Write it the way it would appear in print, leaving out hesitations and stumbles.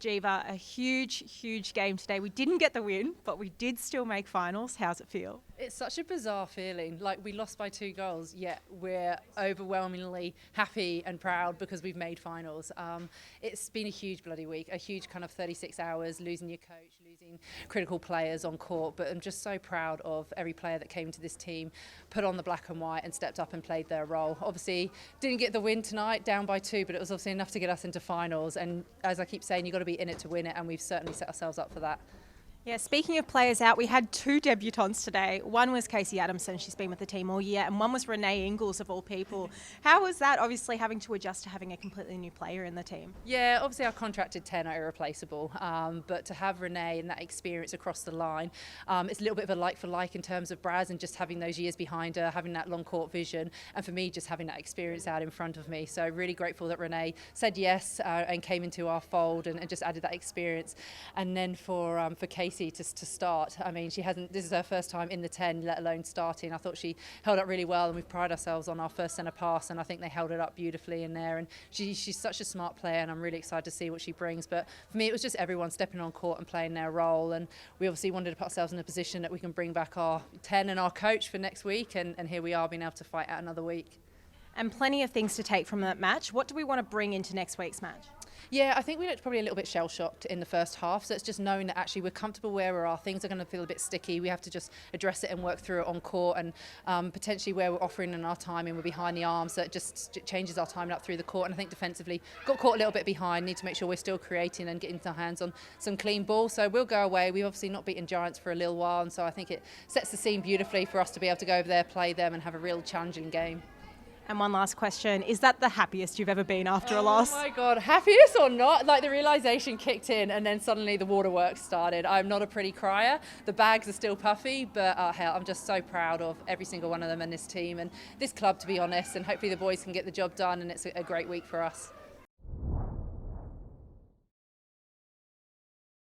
Geva, a huge game today. We didn't get the win, but we did still make finals. How's it feel? It's such a bizarre feeling. Like, we lost by 2 goals, yet we're overwhelmingly happy and proud because we've made finals. It's been a huge bloody week, a huge kind of 36 hours, losing your coach, losing critical players on court. But I'm just so proud of every player that came to this team, put on the black and white and stepped up and played their role. Obviously, didn't get the win tonight, down by 2, but it was obviously enough to get us into finals. And as I keep saying, you've got to be in it to win it, and we've certainly set ourselves up for that. Yeah, speaking of players out, we had 2 debutants today. One was Casey Adamson, she's been with the team all year, and one was Renee Ingles, of all people. How was that, obviously, having to adjust to having a completely new player in the team? Yeah, obviously our contracted 10 are irreplaceable, but to have Renee and that experience across the line, it's a little bit of a like for like in terms of Braz and just having those years behind her, having that long court vision, and for me, just having that experience out in front of me. So really grateful that Renee said yes and came into our fold and just added that experience. And then for Casey to start, I mean, this is her first time in the 10, let alone starting. I thought she held up really well, and we've prided ourselves on our first centre pass, and I think they held it up beautifully in there. And she's such a smart player, and I'm really excited to see what she brings. But for me, it was just everyone stepping on court and playing their role, and we obviously wanted to put ourselves in a position that we can bring back our 10 and our coach for next week, and here we are being able to fight out another week. And plenty of things to take from that match. What do we want to bring into next week's match? Yeah, I think we looked probably a little bit shell-shocked in the first half, so it's just knowing that actually we're comfortable where we are. Things are going to feel a bit sticky. We have to just address it and work through it on court, and potentially where we're offering in our timing, we're behind the arm, so it just changes our timing up through the court. And I think defensively got caught a little bit behind, need to make sure we're still creating and getting our hands on some clean ball. So we'll go away. We've obviously not beaten Giants for a little while, and so I think it sets the scene beautifully for us to be able to go over there, play them, and have a real challenging game. And one last question, is that the happiest you've ever been after a loss? Oh my God, happiest or not? Like, the realisation kicked in, and then suddenly the waterworks started. I'm not a pretty crier. The bags are still puffy, but hell, I'm just so proud of every single one of them and this team and this club, to be honest, and hopefully the boys can get the job done, and it's a great week for us.